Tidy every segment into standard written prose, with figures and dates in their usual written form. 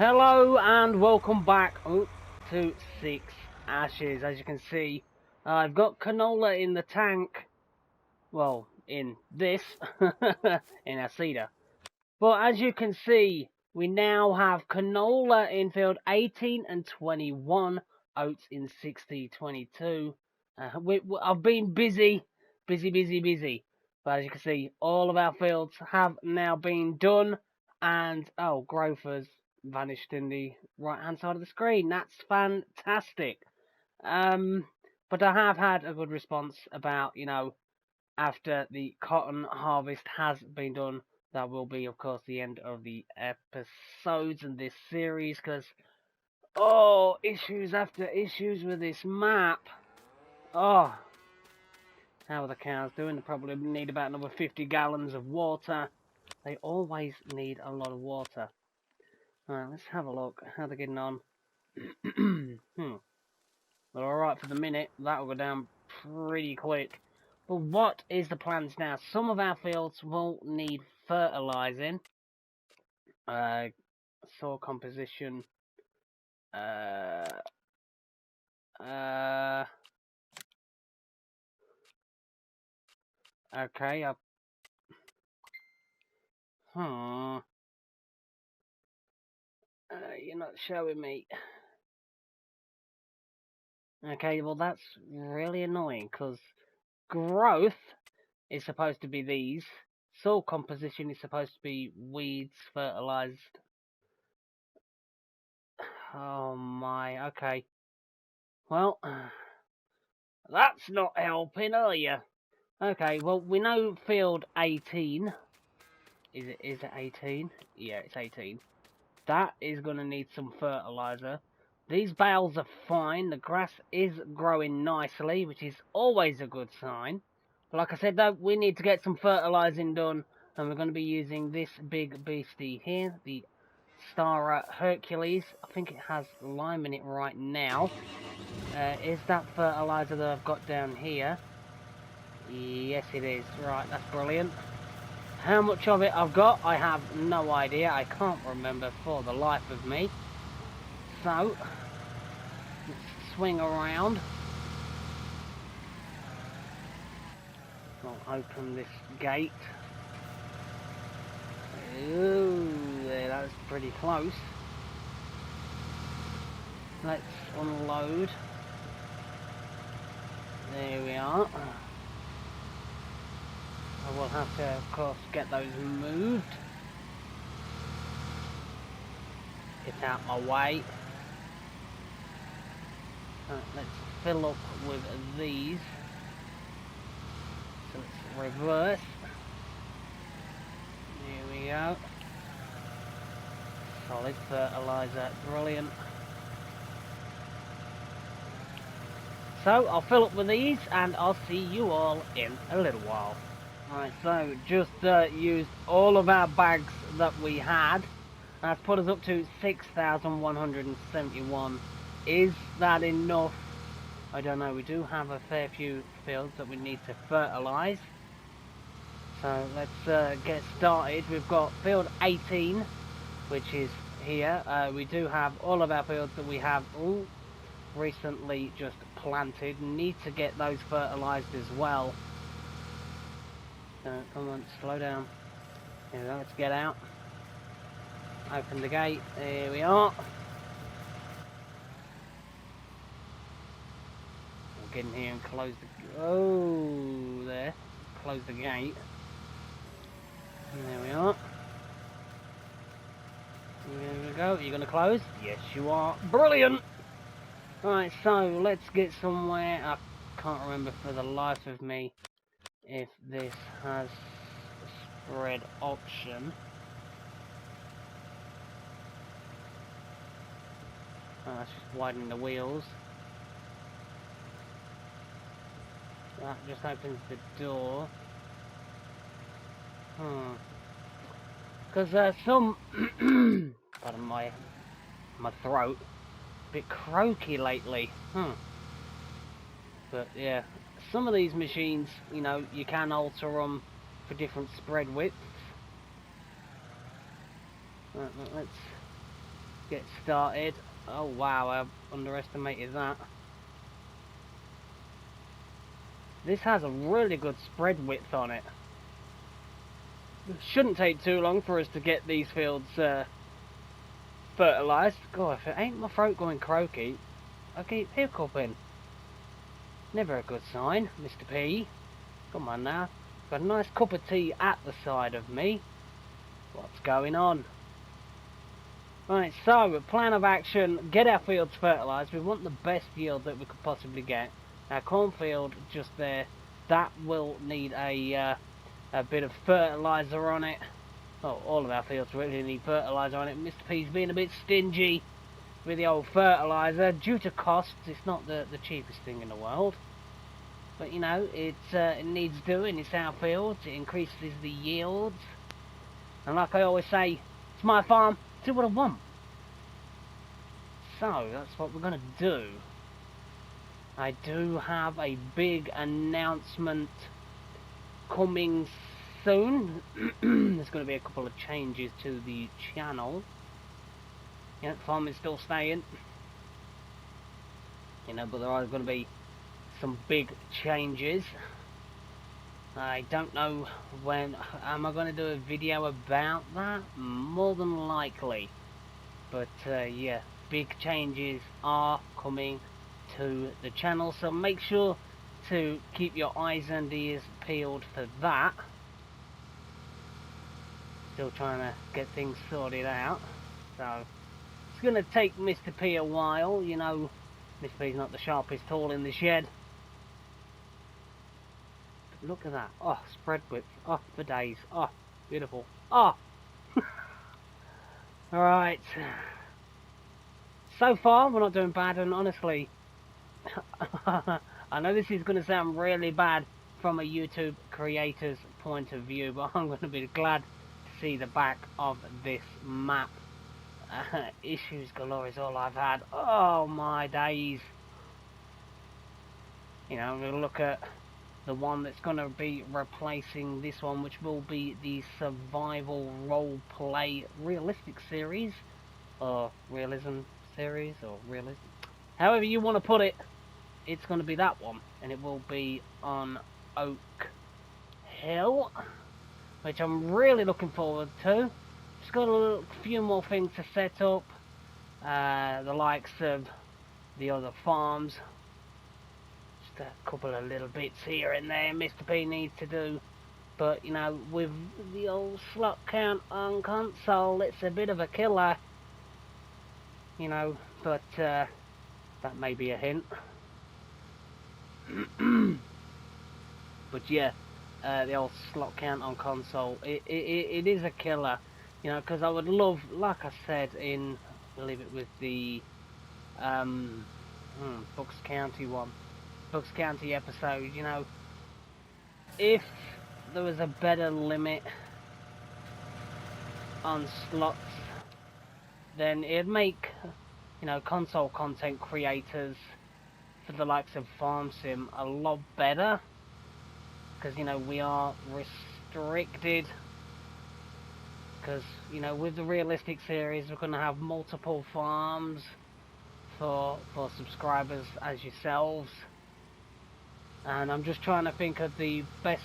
Hello and welcome back to Six Ashes. As you can see, I've got canola in the tank. Well, in this, in our cedar. But as you can see, we now have canola in field 18 and 21, oats in 60-22. I've been busy. But as you can see, all of our fields have now been done. And, oh, growth has vanished in the right-hand side of the screen. That's fantastic. But I have had a good response about, after the cotton harvest has been done, that will be, of course, the end of the episodes in this series, because, oh, issues after issues with this map. Oh, how are the cows doing? They probably need about another 50 gallons of water. They always need a lot of water. Alright, let's have a look. How they're getting on. They're alright for the minute. That'll go down pretty quick. But what is the plans now? Some of our fields will need fertilizing. Soil composition. Okay. You're not showing me. Okay, well that's really annoying, because growth is supposed to be these. Soil composition is supposed to be weeds fertilized. Oh my, okay. Well, that's not helping, are you? Okay, well, we know field 18. Is it 18? Yeah, it's 18. That is going to need some fertilizer. These bales are fine. The grass is growing nicely, which is always a good sign. But like I said, though, we need to get some fertilizing done. And we're going to be using this big beastie here, the Stara Hercules. I think it has lime in it right now. Is that fertilizer that I've got down here? Yes, it is. Right, that's brilliant. How much of it I've got, I have no idea. I can't remember for the life of me. So, let's swing around. I'll open this gate. Ooh, there, that was pretty close. Let's unload. There we are. I will have to, of course, get those moved. Get out my way. Let's fill up with these. So let's reverse. Here we go. Solid fertilizer, brilliant. So I'll fill up with these and I'll see you all in a little while. Right, so just used all of our bags that we had. That's put us up to 6,171. Is that enough? I don't know. We do have a fair few fields that we need to fertilise. So let's get started. We've got field 18, which is here. We do have all of our fields that we have recently just planted. Need to get those fertilised as well. Come on, slow down. Here we go, let's get out. Open the gate. There we are. We'll get in here and close the... Oh, there. Close the gate. And there we are. There we go. Are you going to close? Yes, you are. Brilliant! Right, so let's get somewhere. I can't remember for the life of me if this has a spread option. Oh, that's just widening the wheels. That just opens the door. Because some... pardon my throat. A bit croaky lately. But yeah, some of these machines, you can alter them for different spread widths. Let's get started. Oh wow, I underestimated that. This has a really good spread width on it. It shouldn't take too long for us to get these fields fertilised. God, if it ain't my throat going croaky, I keep hiccuping. Never a good sign, Mr. P. Come on now. Got a nice cup of tea at the side of me. What's going on? Right, so, plan of action, get our fields fertilised. We want the best yield that we could possibly get. Our cornfield just there, that will need a bit of fertiliser on it. Oh, all of our fields really need fertiliser on it. Mr. P's being a bit stingy with the old fertiliser. Due to costs, it's not the cheapest thing in the world. But, you know, it needs doing. It's our fields. It increases the yields. And like I always say, it's my farm. Do what I want. So, that's what we're going to do. I do have a big announcement coming soon. There's going to be a couple of changes to the channel. Yeah, farming's still staying. You know, but there are going to be some big changes. I don't know when. Am I going to do a video about that? More than likely. But yeah, big changes are coming to the channel, so make sure to keep your eyes and ears peeled for that. Still trying to get things sorted out, so it's going to take Mr. P a while. You know, Mr. P's not the sharpest tool in the shed. But look at that. Oh, spread width. Oh, for days. Oh, beautiful. Oh. Alright. So far, we're not doing bad, and honestly, I know this is going to sound really bad from a YouTube creator's point of view, but I'm going to be glad to see the back of this map. Issues galore is all I've had. Oh my days. You know, I'm going to look at the one that's going to be replacing this one, which will be the survival roleplay realistic series, or realism series, or realism, however you want to put it. It's going to be that one, and it will be on Oak Hill, which I'm really looking forward to. Just got a few more things to set up, the likes of the other farms. Just a couple of little bits here and there Mr. P needs to do, but you know, with the old slot count on console, it's a bit of a killer, you know, but that may be a hint. But yeah, the old slot count on console, it is a killer, you know, because I would love, like I said in, I believe it was the Bucks County one, Bucks County episode, you know, if there was a better limit on slots, then it'd make, you know, console content creators for the likes of Farm Sim a lot better, because, you know, we are restricted, because, you know, with the realistic series we're going to have multiple farms for subscribers as yourselves, and I'm just trying to think of the best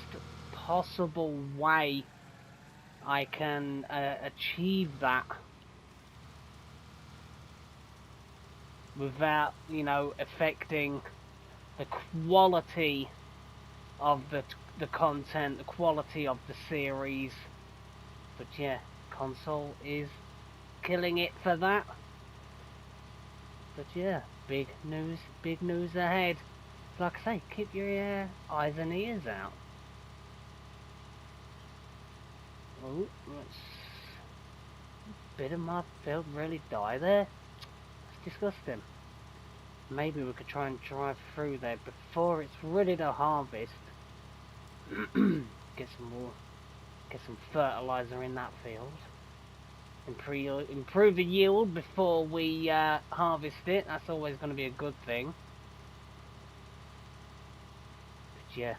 possible way I can achieve that without, you know, affecting the quality of the content, the quality of the series. But yeah, console is killing it for that. But yeah, big news ahead. Like I say, keep your eyes and ears out. Oh, a bit of my field really die there. It's disgusting. Maybe we could try and drive through there before it's ready to harvest. Get some fertilizer in that field. Improve the yield before we harvest it. That's always going to be a good thing. But yeah.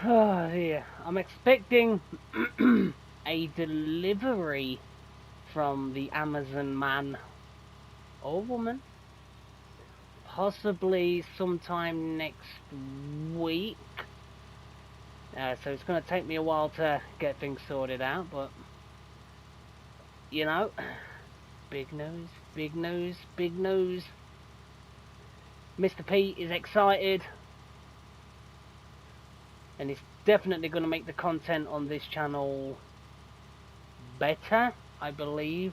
Oh dear. I'm expecting a delivery from the Amazon man or woman, possibly sometime next week. So it's going to take me a while to get things sorted out, but you know, big news, big news, big news. Mr. P is excited, and it's definitely going to make the content on this channel better, I believe.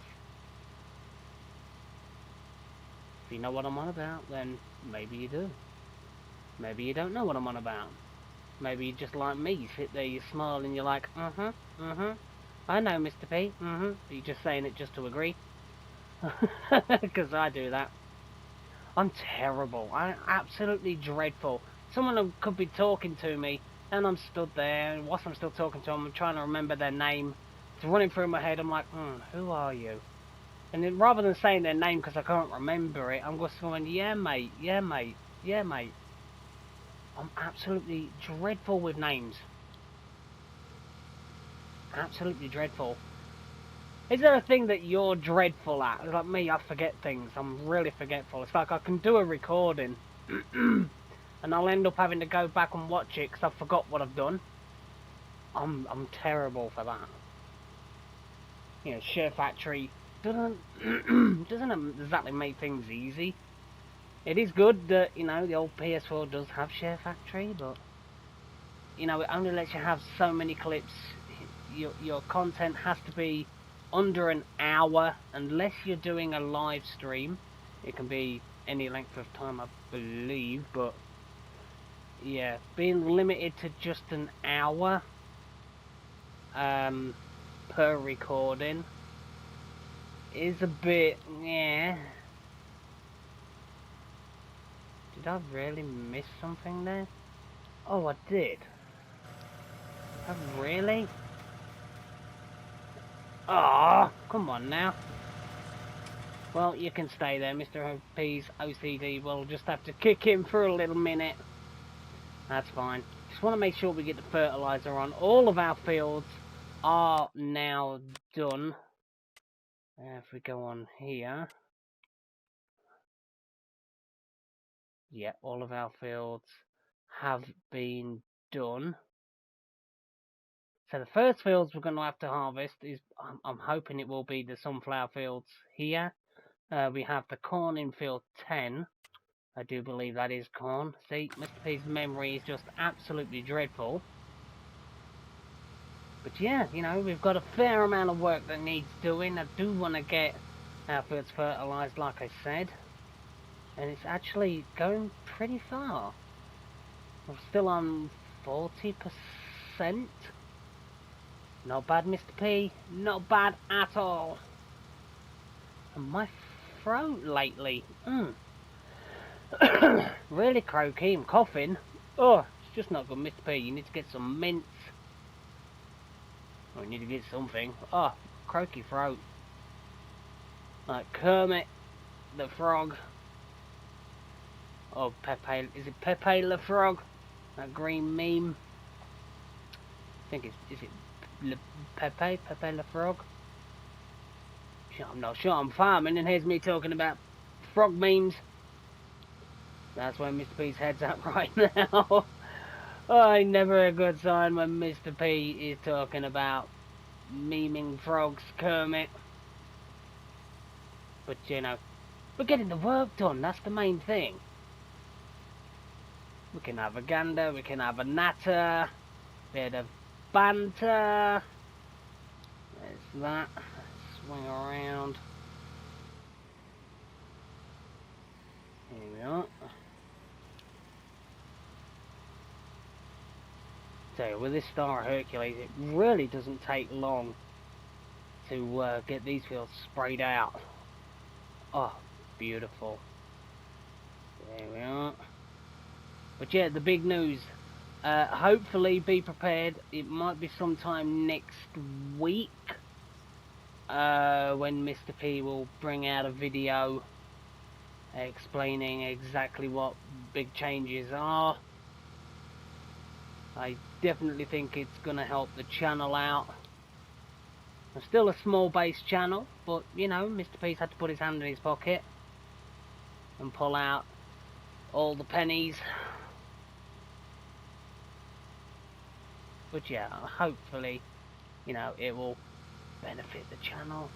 If you know what I'm on about, then maybe you do. Maybe you don't know what I'm on about. Maybe you just like me, you sit there, you smile, and you're like, I know, Mr. P, But you're just saying it just to agree. Because I do that. I'm terrible. I'm absolutely dreadful. Someone could be talking to me, and I'm stood there, and whilst I'm still talking to them, I'm trying to remember their name. It's running through my head. I'm like, who are you? And then rather than saying their name because I can't remember it, I'm just going, yeah, mate, yeah, mate, yeah, mate. I'm absolutely dreadful with names. Absolutely dreadful. Is there a thing that you're dreadful at? Like me, I forget things. I'm really forgetful. It's like I can do a recording and I'll end up having to go back and watch it because I forgot what I've done. I'm terrible for that. You know, Share Factory doesn't exactly make things easy. It is good that, you know, the old PS4 does have Share Factory, but you know, it only lets you have so many clips. Your content has to be under an hour, unless you're doing a live stream. It can be any length of time, I believe, but yeah, being limited to just an hour per recording is a bit, yeah. Did I really miss something there? Oh, I did. Oh, really? Oh, come on now. Well, you can stay there, Mr. P's OCD. We'll just have to kick him for a little minute. That's fine. Just want to make sure we get the fertilizer on. All of our fields are now done. If we go on here. Yeah, all of our fields have been done. So the first fields we're going to have to harvest is, I'm hoping it will be the sunflower fields here. We have the corn in field 10. I do believe that is corn. See, Mr. P's memory is just absolutely dreadful. But yeah, you know, we've got a fair amount of work that needs doing. I do want to get our fields fertilised, like I said. And it's actually going pretty far. We're still on 40%. Not bad, Mr. P. Not bad at all. And my throat lately. Really croaky. I'm coughing. Oh, it's just not good, Mr. P. You need to get some mints. Or you need to get something. Oh, croaky throat. Like Kermit the Frog. Or Pepe. Is it Pepe the Frog? That green meme. I think it's. Is it Pepe? Pepe the Frog? I'm not sure. I'm farming and here's me talking about frog memes. That's where Mr. P's head's at right now. Oh, never a good sign when Mr. P is talking about memeing frogs, Kermit. But, you know, we're getting the work done. That's the main thing. We can have a gander, we can have a natter, bit of banter. There's that. Swing around. Here we are. So with this Star Hercules, it really doesn't take long to get these fields sprayed out. Oh, beautiful. There we are. But yeah, the big news. Hopefully be prepared. It might be sometime next week when Mr. P will bring out a video explaining exactly what big changes are. I definitely think it's going to help the channel out. I'm still a small base channel, but you know, Mr. P's had to put his hand in his pocket and pull out all the pennies. But yeah, hopefully, you know, it will benefit the channel.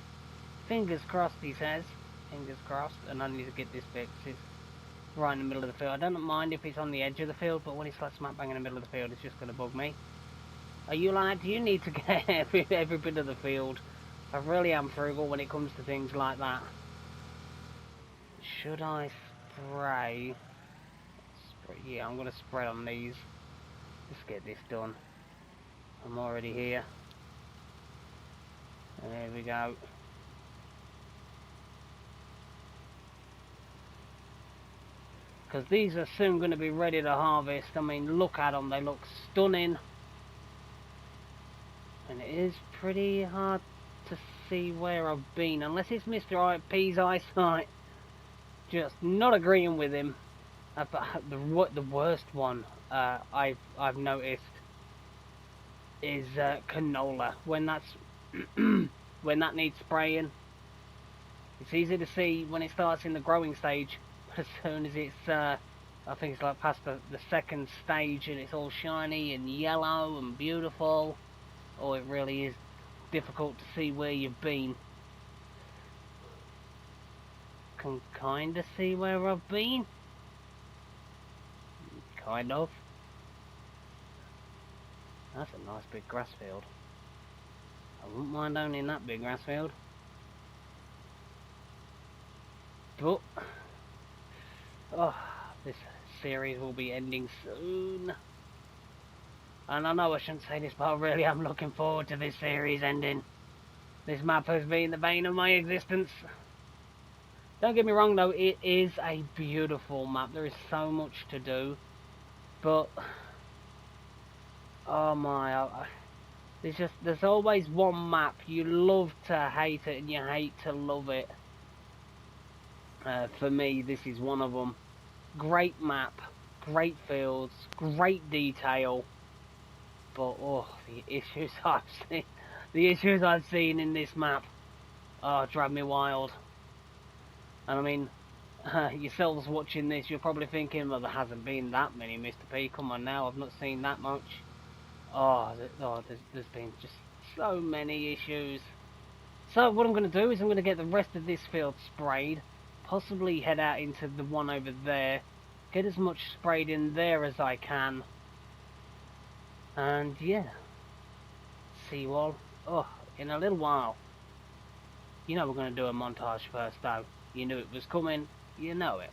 Fingers crossed, he says. Fingers crossed. And I need to get this fixed. It's right in the middle of the field. I don't mind if it's on the edge of the field, but when it's like smack bang in the middle of the field, it's just going to bug me. Are you like, do you need to get every bit of the field? I really am frugal when it comes to things like that. Should I spray? Yeah, I'm going to spray on these. Let's get this done. I'm already here. There we go. Because these are soon going to be ready to harvest. I mean, look at them. They look stunning. And it is pretty hard to see where I've been. Unless it's Mr. P's eyesight. Just not agreeing with him. The worst one I've noticed is canola. When that's when that needs spraying, it's easy to see when it starts in the growing stage. As soon as it's I think it's like past the second stage and it's all shiny and yellow and beautiful, or it really is difficult to see where you've been. Can kinda see where I've been. Kind of. That's a nice big grass field. I wouldn't mind owning that big grass field. But oh, this series will be ending soon. And I know I shouldn't say this, but I really am looking forward to this series ending. This map has been the bane of my existence. Don't get me wrong though, it is a beautiful map. There is so much to do. But oh my, there's always one map you love to hate it and you hate to love it. For me, this is one of them. Great map, great fields, great detail. But oh, the issues I've seen in this map, drive me wild. And I mean, yourselves watching this, you're probably thinking, well, there hasn't been that many, Mr. P. Come on now, I've not seen that much. There's been just so many issues. So what I'm going to do is I'm going to get the rest of this field sprayed, possibly head out into the one over there, get as much sprayed in there as I can, and yeah, see you all in a little while. You know we're going to do a montage first though. You knew it was coming, you know it.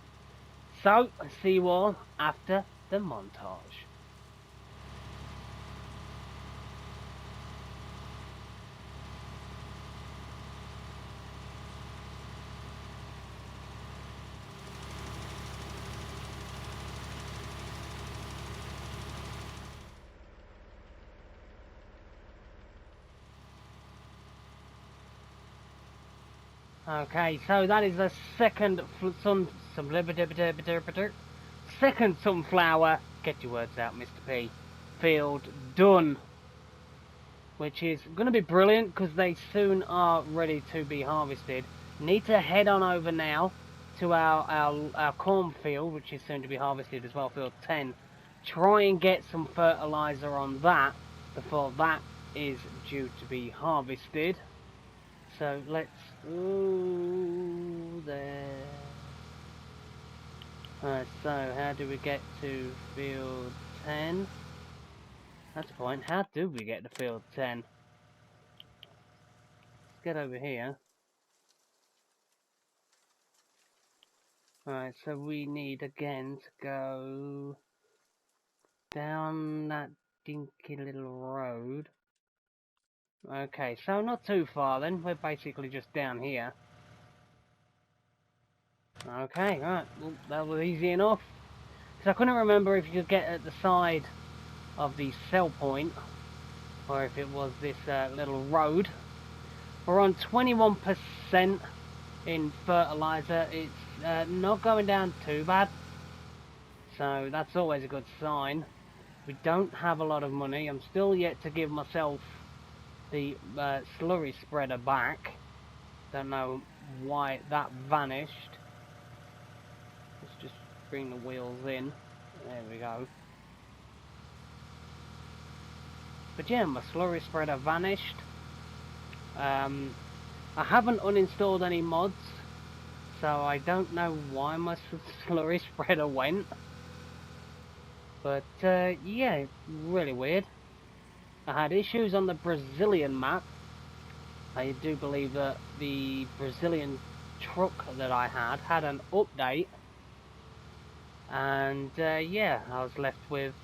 So, see you all after the montage. Okay, so that is the second sunflower, get your words out Mr. P, field done. Which is going to be brilliant because they soon are ready to be harvested. Need to head on over now to our cornfield, which is soon to be harvested as well, field 10. Try and get some fertilizer on that before that is due to be harvested. So let's there. Alright, so how do we get to field 10? That's the point. How do we get to field 10? Let's get over here. Alright, so we need again to go down that dinky little road. Okay, so not too far then. We're basically just down here. Okay, right. Well, that was easy enough. Because I couldn't remember if you could get at the side of the sell point, or if it was this little road. We're on 21% in fertilizer. It's not going down too bad. So that's always a good sign. We don't have a lot of money. I'm still yet to give myself the slurry spreader back. Don't know why that vanished. Let's just bring the wheels in. There we go. But yeah, my slurry spreader vanished. I haven't uninstalled any mods, so I don't know why my slurry spreader went. But yeah, really weird. I had issues on the Brazilian map. I do believe that the Brazilian truck that I had an update. And yeah, I was left with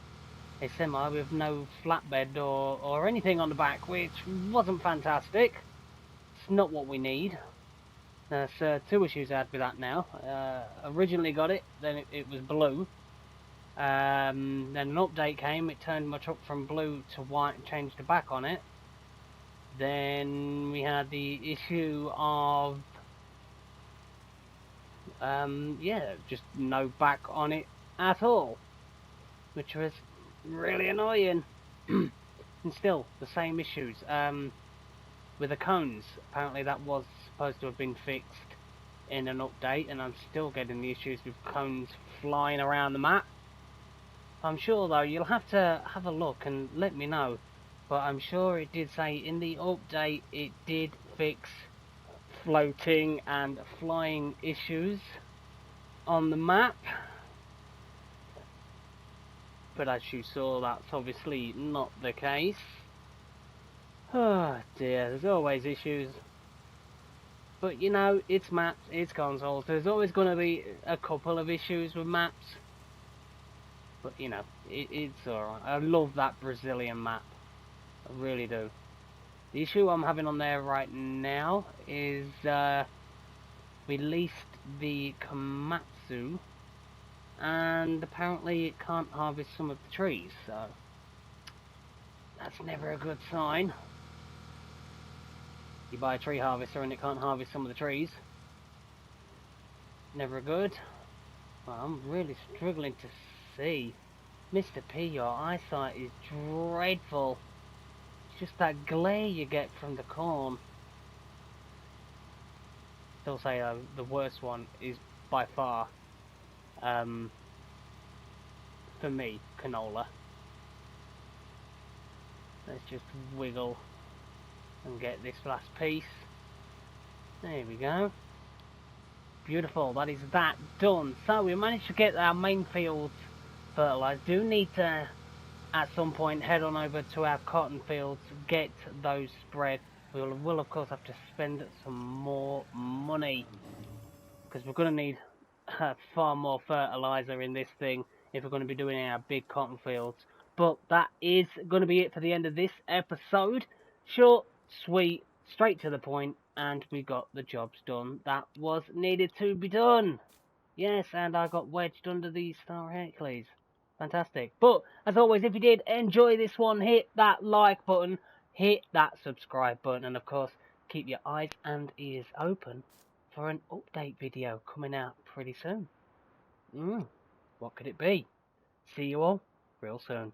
a semi with no flatbed or anything on the back, which wasn't fantastic. It's not what we need. There's two issues I had with that now. Originally got it, then it was blue. Then an update came, it turned my truck from blue to white and changed the back on it. Then we had the issue of, yeah, just no back on it at all, which was really annoying. And still, the same issues. With the cones, apparently that was supposed to have been fixed in an update, and I'm still getting the issues with cones flying around the map. I'm sure though, you'll have to have a look and let me know, but I'm sure it did say in the update it did fix floating and flying issues on the map. But as you saw, that's obviously not the case. Oh dear, there's always issues. But you know, it's maps, it's consoles. There's always going to be a couple of issues with maps. But you know, it's alright. I love that Brazilian map. I really do. The issue I'm having on there right now is we leased the Komatsu, and apparently it can't harvest some of the trees, so that's never a good sign. You buy a tree harvester and it can't harvest some of the trees. Never good. Well, I'm really struggling to see. Mr. P, your eyesight is dreadful. It's just that glare you get from the corn. Still say the worst one is by far, for me, canola. Let's just wiggle and get this last piece. There we go. Beautiful, that is that done. So we managed to get our main fields fertilised. Do need to at some point head on over to our cotton fields, get those spread. We will of course have to spend some more money, because we're going to need far more fertiliser in this thing if we're going to be doing our big cotton fields. But that is going to be it for the end of this episode. Short, sweet, straight to the point, and we got the jobs done that was needed to be done. Yes, and I got wedged under the Star Hercules. Fantastic. But, as always, if you did enjoy this one, hit that like button, hit that subscribe button, and of course, keep your eyes and ears open for an update video coming out pretty soon. What could it be? See you all real soon.